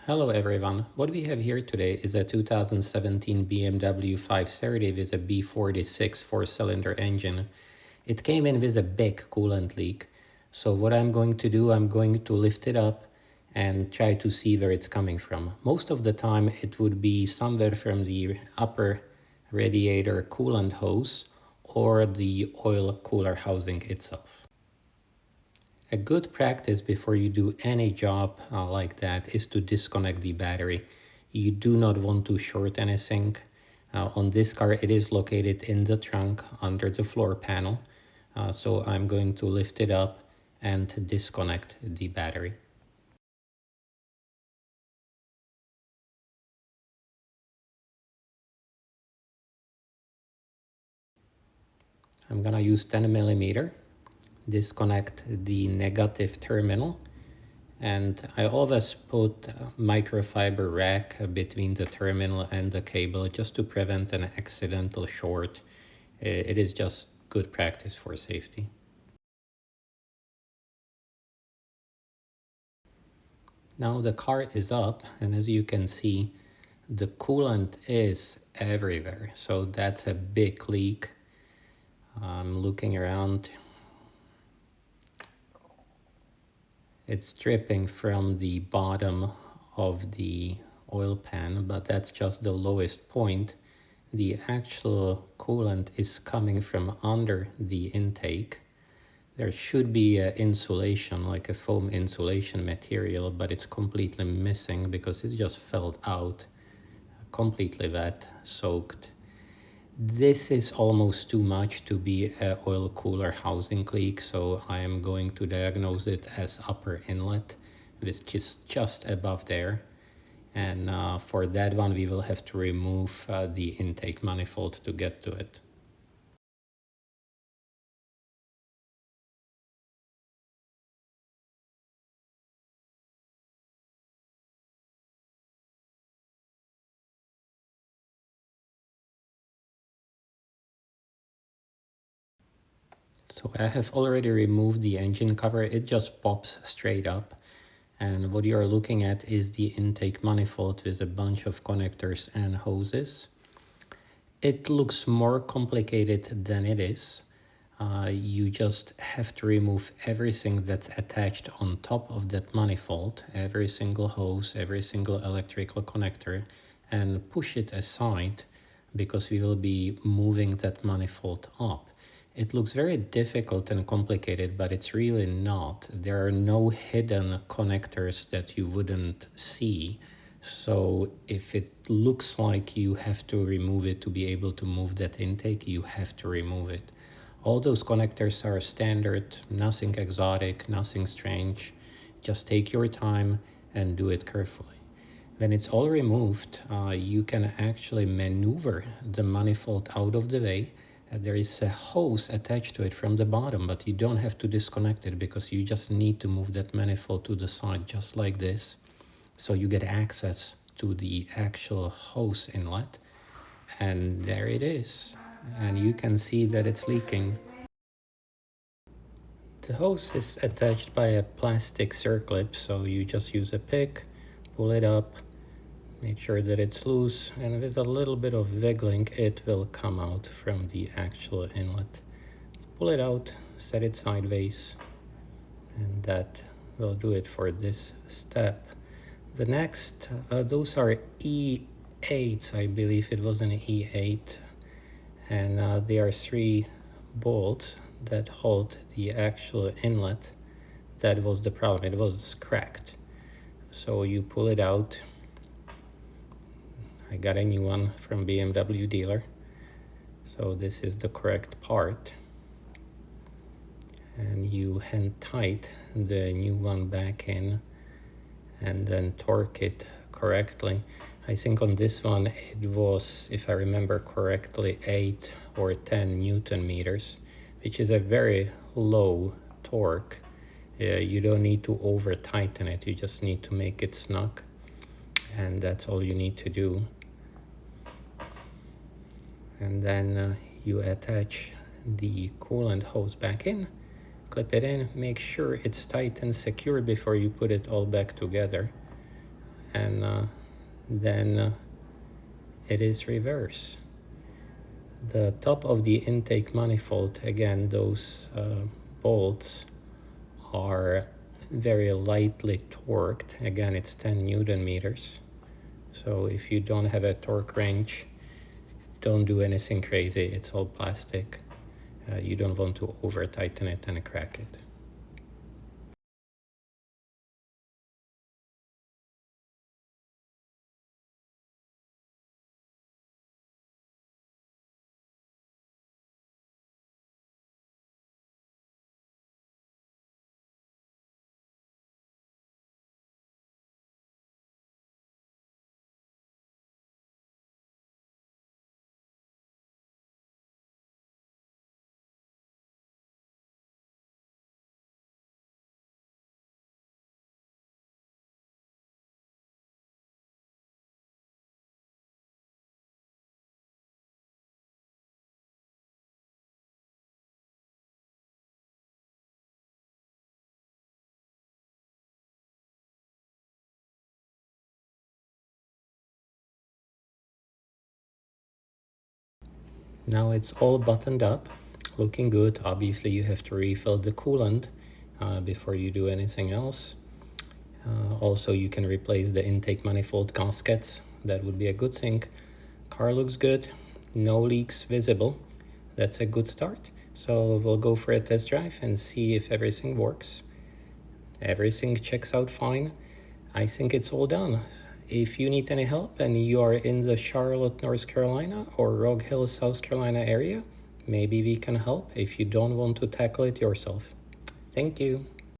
Hello everyone, what we have here today is a 2017 BMW 530 with a B46 four-cylinder engine. It came in with a big coolant leak. So what I'm going to do, I'm going to lift it up and try to see where it's coming from. Most of the time it would be somewhere from the upper radiator coolant hose or the oil cooler housing itself. A good practice before you do any job like that is to disconnect the battery. You do not want to short anything. On this car, it is located in the trunk under the floor panel. So I'm going to lift it up and disconnect the battery. I'm gonna use 10 millimeter, disconnect the negative terminal, and I always put microfiber rack between the terminal and the cable just to prevent an accidental short. It is just good practice for safety. Now the car is up, and as you can see, the coolant is everywhere. So that's a big leak. I'm looking around. It's dripping from the bottom of the oil pan, but that's just the lowest point. The actual coolant is coming from under the intake. There should be insulation, like a foam insulation material, but it's completely missing because it just fell out, completely wet, soaked. This is almost too much to be an oil cooler housing leak, so I am going to diagnose it as upper inlet, which is just above there. And for that one, we will have to remove the intake manifold to get to it. So I have already removed the engine cover. It just pops straight up. And what you are looking at is the intake manifold with a bunch of connectors and hoses. It looks more complicated than it is. You just have to remove everything that's attached on top of that manifold, every single hose, every single electrical connector, and push it aside because we will be moving that manifold up. It looks very difficult and complicated, but it's really not. There are no hidden connectors that you wouldn't see. So if it looks like you have to remove it to be able to move that intake, you have to remove it. All those connectors are standard, nothing exotic, nothing strange. Just take your time and do it carefully. When it's all removed, you can actually maneuver the manifold out of the way. There is a hose attached to it from the bottom, but you don't have to disconnect it because you just need to move that manifold to the side just like this. So you get access to the actual hose inlet, and there it is. And you can see that it's leaking. The hose is attached by a plastic circlip, so you just use a pick, pull it up, make sure that it's loose, and with a little bit of wiggling it will come out from the actual inlet. Pull it out, set it sideways, and that will do it for this step. The next, those are E8s, I believe it was an E8, and they are 3 bolts that hold the actual inlet. That was the problem, it was cracked. So you pull it out. I got a new one from BMW dealer. So this is the correct part. And you hand tight the new one back in and then torque it correctly. I think on this one it was, if I remember correctly, 8 or 10 Newton meters, which is a very low torque. You don't need to over tighten it, you just need to make it snug, and that's all you need to do. And then you attach the coolant hose back in, clip it in, make sure it's tight and secure before you put it all back together. and then it is reverse. The top of the intake manifold, again, those bolts are very lightly torqued. Again, it's 10 Newton meters. So if you don't have a torque range, don't do anything crazy. It's all plastic. You don't want to over tighten it and crack it. Now it's all buttoned up, looking good. Obviously you have to refill the coolant before you do anything else. Also, you can replace the intake manifold gaskets. That would be a good thing. Car looks good, no leaks visible. That's a good start. So we'll go for a test drive and see if everything works. Everything checks out fine. I think it's all done. If you need any help and you are in the Charlotte, North Carolina or Rock Hill, South Carolina area, maybe we can help if you don't want to tackle it yourself. Thank you.